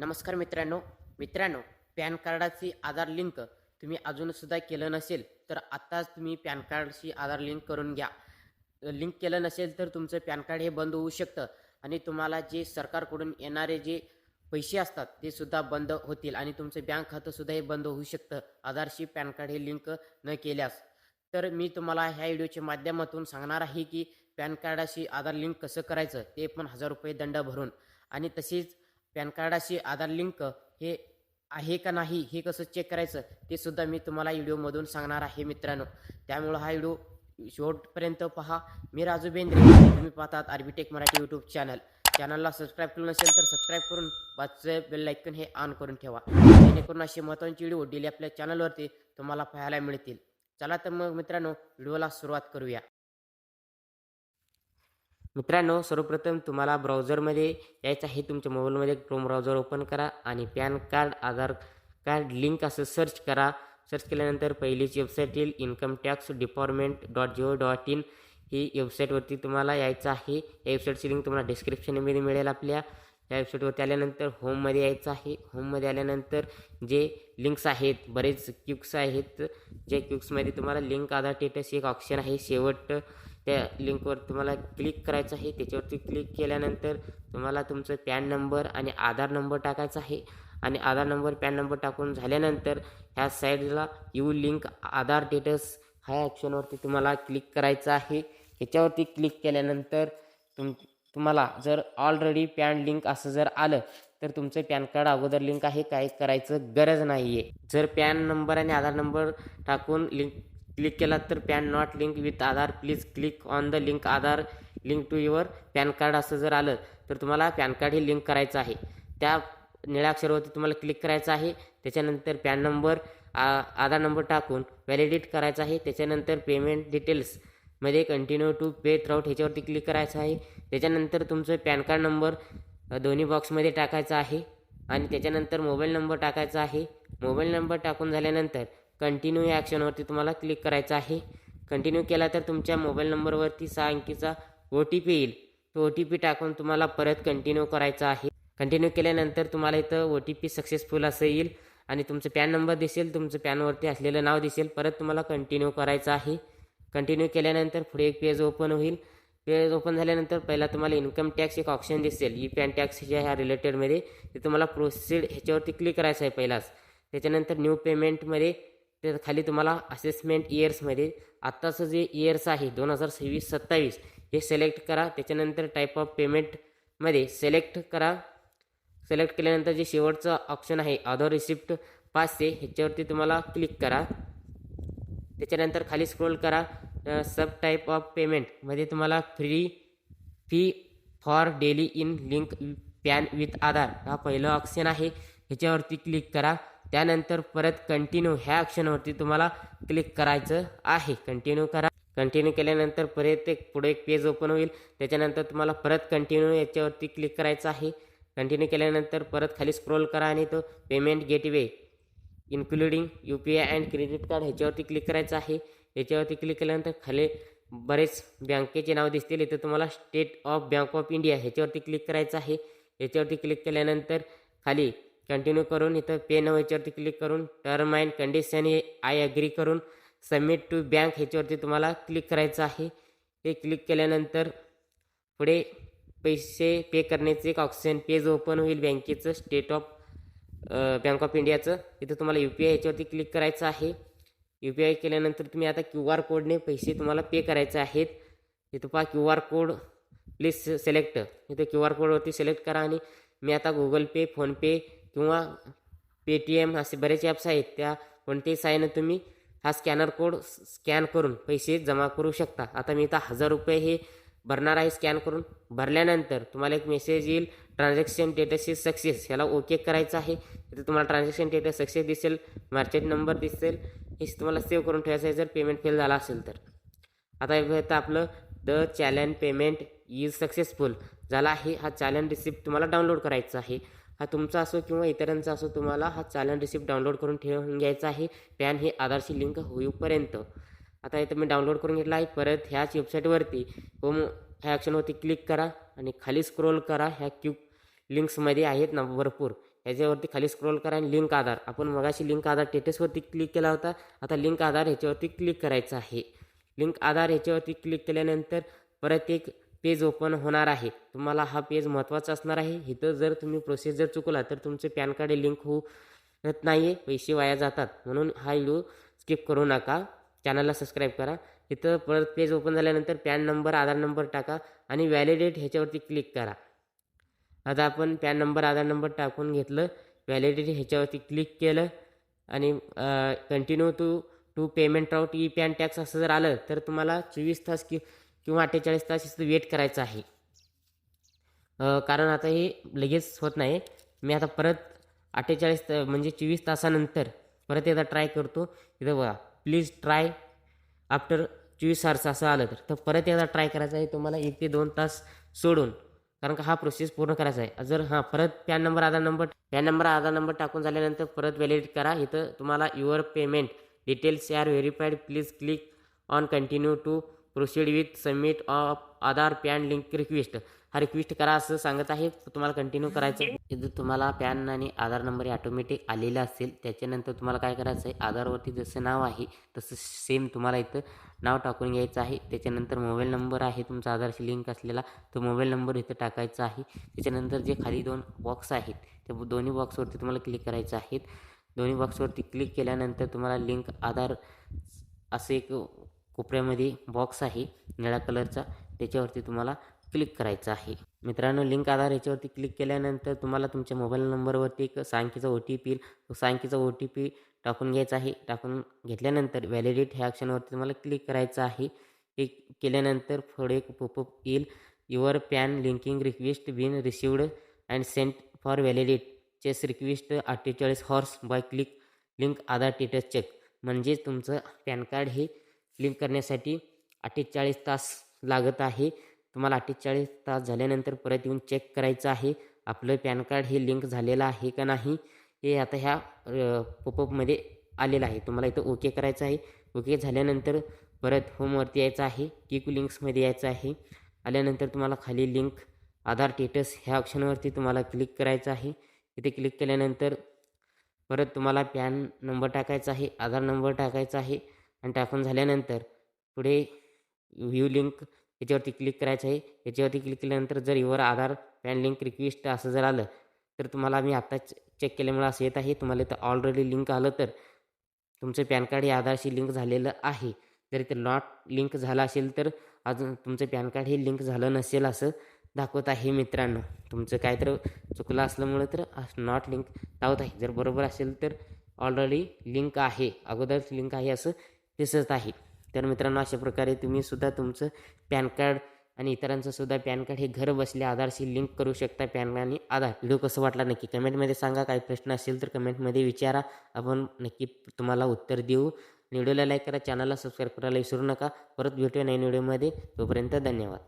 नमस्कार मित्रांनो पॅन कार्डाची आधार लिंक तुम्ही अजूनसुद्धा केलं नसेल तर आत्ताच तुम्ही पॅन कार्डशी आधार लिंक करून घ्या. लिंक केलं नसेल तर तुमचं पॅन कार्ड हे बंद होऊ शकतं आणि तुम्हाला जे सरकारकडून येणारे जे पैसे असतात ते सुद्धा बंद होतील आणि तुमचं बँक खातंसुद्धा हे बंद होऊ शकतं आधारशी पॅन कार्ड हे लिंक न केल्यास. तर मी तुम्हाला ह्या व्हिडिओच्या माध्यमातून सांगणार आहे की पॅन कार्डाशी आधार लिंक कसं करायचं, ते पण ₹1000 दंड भरून. आणि तसेच पॅन कार्डाशी आधार लिंक हे आहे का नाही हे कसं चेक करायचं ते सुद्धा मी तुम्हाला व्हिडिओमधून सांगणार आहे मित्रांनो. त्यामुळं हा व्हिडिओ शेवटपर्यंत पहा. मी राजू बेंद्रे, तुम्ही पाहतात आर्बिटेक मराठी यूट्यूब चॅनलला सबस्क्राईब केलं नसेल तर सबस्क्राईब करून बाजूचे बेल आयकॉन हे ऑन करून ठेवा, जेणेकरून असे महत्त्वाचे व्हिडिओ डेली आपल्या चॅनलवरती तुम्हाला पाहायला मिळतील. चला तर मग मित्रांनो व्हिडिओला सुरुवात करूया. मित्रांनो, सर्वप्रथम तुम्हाला ब्राउझरमध्ये यायचं आहे. तुमच्या मोबाईलमध्ये क्रोम ब्राउझर ओपन करा आणि पॅन कार्ड आधार कार्ड लिंक असं सर्च करा. सर्च केल्यानंतर पहिलीच वेबसाईट येईल incometaxdepartment.go.in. ही वेबसाईटवरती तुम्हाला यायचं आहे. या वेबसाईटची लिंक तुम्हाला डिस्क्रिप्शनमध्ये मिळेल. आपल्या या वेबसाईटवरती आल्यानंतर होममध्ये यायचं आहे. होममध्ये आल्यानंतर जे लिंक्स आहेत, बरेच क्यूक्स आहेत, जे क्यूक्समध्ये तुम्हाला लिंक आधार स्टेटस एक ऑप्शन आहे. शेवट त्या लिंकवर तुम्हाला क्लिक करायचं आहे. त्याच्यावरती क्लिक केल्यानंतर तुम्हाला तुमचं पॅन नंबर आणि आधार नंबर टाकायचा आहे आणि आधार नंबर पॅन नंबर टाकून झाल्यानंतर ह्या साईडला यू लिंक आधार स्टेटस ह्या ऑप्शनवरती तुम्हाला क्लिक करायचं आहे. ह्याच्यावरती क्लिक केल्यानंतर तुम्हाला जर ऑलरेडी पॅन लिंक असं जर आलं तर तुमचं पॅन कार्ड अगोदर लिंक आहे, काही करायचं गरज नाही आहे. जर पॅन नंबर आणि आधार नंबर टाकून क्लिक केला तर PAN not link with Aadhaar, please click on the link Aadhaar link to your PAN card असं जर आलं तर तुम्हाला पॅन कार्ड हे लिंक करायचं आहे. त्या निळ्या अक्षरावरती तुम्हाला क्लिक करायचं आहे. त्याच्यानंतर पॅन नंबर आधार नंबर टाकून व्हॅलिडेट करायचं आहे. त्याच्यानंतर पेमेंट डिटेल्समध्ये कंटिन्यू टू पे थ्राउट ह्याच्यावरती क्लिक करायचं आहे. त्याच्यानंतर तुमचं पॅन कार्ड नंबर दोन्ही बॉक्समध्ये टाकायचा आहे आणि त्याच्यानंतर मोबाईल नंबर टाकायचा आहे. मोबाईल नंबर टाकून झाल्यानंतर कंटिन्यू या ॲक्शनवरती तुम्हाला क्लिक करायचं आहे. कंटिन्यू केला तर तुमच्या मोबाईल नंबरवरती 6 अंकीचा OTP येईल. तो OTP टाकून तुम्हाला परत कंटिन्यू करायचा आहे. कंटिन्यू केल्यानंतर तुम्हाला इथं OTP सक्सेसफुल असं येईल आणि तुमचं पॅन नंबर दिसेल, तुमचं पॅनवरती असलेलं नाव दिसेल. परत तुम्हाला कंटिन्यू करायचं आहे. कंटिन्यू केल्यानंतर पुढे एक पेज ओपन होईल. पेज ओपन झाल्यानंतर पहिला तुम्हाला इन्कम टॅक्स एक ऑप्शन दिसेल, ई पॅन टॅक्सच्या ह्या रिलेटेडमध्ये. ते तुम्हाला प्रोसीड ह्याच्यावरती क्लिक करायचं आहे पहिलाच. त्याच्यानंतर न्यू पेमेंटमध्ये तर खाली तुम्हाला असेसमेंट इयर्समध्ये आत्ताचं जे इयर्स आहे 2026-27 हे सिलेक्ट करा. त्याच्यानंतर टाईप ऑफ पेमेंटमध्ये सिलेक्ट करा. सिलेक्ट केल्यानंतर जे शेवटचं ऑप्शन आहे ऑथर रिसिप्ट 500 ह्याच्यावरती तुम्हाला क्लिक करा. त्याच्यानंतर खाली स्क्रोल करा. सब टाईप ऑफ पेमेंटमध्ये तुम्हाला fee for delay in link PAN with Aadhaar हा पहिलं ऑप्शन आहे. ह्याच्यावरती क्लिक करा. त्यानंतर परत कंटिन्यू ह्या ऑप्शनवरती तुम्हाला क्लिक करायचं आहे. कंटिन्यू करा. कंटिन्यू केल्यानंतर परत पुढे एक पेज ओपन होईल. त्याच्यानंतर तुम्हाला परत कंटिन्यू याच्यावरती क्लिक करायचं आहे. कंटिन्यू केल्यानंतर परत खाली स्क्रोल करा आणि तो payment gateway including UPI and credit card ह्याच्यावरती क्लिक करायचं आहे. याच्यावरती क्लिक केल्यानंतर खाली बरेच बँकेचे नाव दिसतील. इथं तुम्हाला state of bank of India ह्याच्यावरती क्लिक करायचं आहे. याच्यावरती क्लिक केल्यानंतर खाली कंटिन्यू करून इथं पे नाव ह्याच्यावरती क्लिक करून टर्म अँड कंडिशन हे आय ॲग्री करून सबमिट टू बँक ह्याच्यावरती तुम्हाला क्लिक करायचं आहे. हे क्लिक केल्यानंतर पुढे पैसे पे करण्याचं एक ऑप्शन पेज ओपन होईल बँकेचं, स्टेट ऑफ बँक ऑफ इंडियाचं. इथं तुम्हाला UPI ह्याच्यावरती क्लिक करायचं आहे. UPI केल्यानंतर तुम्ही आता QR कोडने पैसे तुम्हाला पे करायचे आहेत. इथं पहा QR कोड प्लीज सिलेक्ट. इथं QR कोडवरती सिलेक्ट करा आणि मी आता गुगल पे, फोनपे किंवा Paytm असे बरेच ॲप्स आहेत, त्या कोणत्याही साहाय्याने तुम्ही हा स्कॅनर कोड स्कॅन करून पैसे जमा करू शकता. आता मी इथं ₹1000 हे भरणार आहे. स्कॅन करून भरल्यानंतर तुम्हाला एक मेसेज येईल, ट्रान्झॅक्शन स्टेटस इज सक्सेस. ह्याला ओके करायचं आहे. इथं तुम्हाला ट्रान्झॅक्शन स्टेटस सक्सेस दिसेल, मर्चंट नंबर दिसेल. हे तुम्हाला सेव्ह करून ठेवायचं आहे जर पेमेंट फेल झाला असेल तर. आता इथं आपलं the challenge payment is successful झाला आहे. हा चॅलेंज रिसिप्ट तुम्हाला डाउनलोड करायचा आहे. हा तुमचा असो किंवा इतरांचा असो, तुम्हाला हा चॅलेंज रिसिप्ट डाउनलोड करून ठेवून घ्यायचा आहे पॅन हे आधारशी लिंक होईपर्यंत. आता इथं मी डाउनलोड करून घेतला आहे. परत ह्याच वेबसाईटवरती होम ह्या ॲक्शनवरती क्लिक करा आणि खाली स्क्रोल करा. ह्या क्यूब लिंक्समध्ये आहेत ना भरपूर, ह्याच्यावरती खाली स्क्रोल करा आणि लिंक आधार, आपण मगाशी लिंक आधार स्टेटसवरती क्लिक केला होता, आता लिंक आधार ह्याच्यावरती क्लिक करायचं आहे. लिंक आधार ह्याच्यावरती क्लिक केल्यानंतर परत एक पेज ओपन होणार आहे. तुम्हाला हा पेज महत्त्वाचा असणार आहे. इथं जर तुम्ही प्रोसेस जर चुकला तर तुमचे पॅन कार्ड लिंक होत नाही आहे, पैसे वाया जातात. म्हणून हा व्हिडिओ स्किप करू नका, चॅनलला सबस्क्राईब करा. इथं परत पेज ओपन झाल्यानंतर पॅन नंबर आधार नंबर टाका आणि व्हॅलिडेट ह्याच्यावरती क्लिक करा. आता आपण पॅन नंबर आधार नंबर टाकून घेतलं, व्हॅलिडिटी ह्याच्यावरती क्लिक केलं आणि continue to payment route e PAN tax असं जर आलं तर तुम्हाला 24 तास किंवा 48 तास इथं वेट करायचं आहे. कारण आता हे लगेच होत नाही. मी आता परत 48 म्हणजे 24 तासानंतर परत एकदा ट्राय करतो. इथं बघा, प्लीज ट्राय आफ्टर 24 आवर्स असं आलं तर परत एकदा ट्राय करायचं आहे तुम्हाला 1 ते 2 तास सोडून, कारण का हा प्रोसेस पूर्ण करायचा आहे. जर परत पॅन नंबर आधार नंबर टाकून झाल्यानंतर परत व्हॅलिडेट करा. इथं तुम्हाला your payment details are verified, please click on continue to proceed with submit of Aadhaar PAN link request. हा रिक्वेस्ट करा असं सांगत आहे, तुम्हाला कंटिन्यू करायचं. इथं तुम्हाला पॅन आणि आधार नंबर ऑटोमॅटिक आलेला असेल. त्याच्यानंतर तुम्हाला काय करायचं आहे, आधारवरती जसं नाव आहे तसं सेम तुम्हाला इथं नाव टाकून घ्यायचं आहे. त्याच्यानंतर मोबाईल नंबर आहे तुमचा आधारशी लिंक असलेला, तो मोबाईल नंबर इथं टाकायचा आहे. त्याच्यानंतर जे खाली 2 बॉक्स आहेत त्या दोन्ही बॉक्सवरती तुम्हाला क्लिक करायचं आहे. दोन्ही बॉक्सवरती क्लिक केल्यानंतर तुम्हाला लिंक आधार असं एक कोपऱ्यामध्ये बॉक्स आहे निळ्या कलरचा, त्याच्यावरती तुम्हाला क्लिक करायचं आहे. मित्रांनो, लिंक आधार याच्यावरती क्लिक केल्यानंतर तुम्हाला तुमच्या मोबाईल नंबरवरती एक 6 अंकीचा OTP येईल. तो 6 अंकीचा OTP टाकून घ्यायचा आहे. टाकून घेतल्यानंतर व्हॅलिडेट ह्या ऑप्शनवरती तुम्हाला क्लिक करायचं आहे. हे केल्यानंतर पुढे एक पॉपअप येईल, your PAN linking request been received and sent for validate chase request 48 hours by click link Aadhaar status check. म्हणजे तुमचं पॅन कार्ड हे लिंक करण्यासाठी 48 तास लागत आहे. तुम्हाला 48 तास झाल्यानंतर परत येऊन चेक करायचं आहे आपलं पॅन कार्ड हे लिंक झालेलं आहे का नाही. हे आता ह्या पॉपअपमध्ये आलेलं आहे. तुम्हाला इथं ओके करायचं आहे. ओके झाल्यानंतर परत होमवरती यायचं आहे, क्लिक लिंक्समध्ये यायचं आहे. आल्यानंतर तुम्हाला खाली लिंक आधार स्टेटस ह्या ऑप्शनवरती तुम्हाला क्लिक करायचं आहे. इथे क्लिक केल्यानंतर परत तुम्हाला पॅन नंबर टाकायचा आहे, आधार नंबर टाकायचा आहे आणि टाकून झाल्यानंतर पुढे व्ह्यू लिंक याच्यावरती क्लिक करायचं आहे. याच्यावरती क्लिक केल्यानंतर जर your Aadhaar PAN link request असं जर आलं तर तुम्हाला मी आत्ताच चेक केल्यामुळे असं येत आहे. तुम्हाला इथं ऑलरेडी लिंक आलं तर तुमचं पॅन कार्ड हे आधारशी लिंक झालेलं आहे. जर इथं नॉट लिंक झालं असेल तर अजून तुमचं पॅन कार्ड हे लिंक झालं नसेल असं दाखवत आहे. मित्रांनो, तुमचं काय तर चुकलं असल्यामुळे तर नॉट लिंक दाखवत आहे. जर बरोबर असेल तर ऑलरेडी लिंक आहे, अगोदरच लिंक आहे असं दिसत आहे. तर मित्रांनो, अशा प्रकारे तुम्ही सुद्धा तुमचं पॅन कार्ड आणि इतरांचं सुद्धा पॅन कार्ड हे घर बसल्या आधारशी लिंक करू शकता. पॅन आणि आधार. व्हिडिओ कसं वाटला नक्की कमेंटमध्ये सांगा. काही प्रश्न असेल तर कमेंटमध्ये विचारा, आपण नक्की तुम्हाला उत्तर देऊ. व्हिडिओला लाईक करा, चॅनलला सबस्क्राईब करायला विसरू नका. परत भेटूया नवीन व्हिडिओमध्ये. तोपर्यंत धन्यवाद.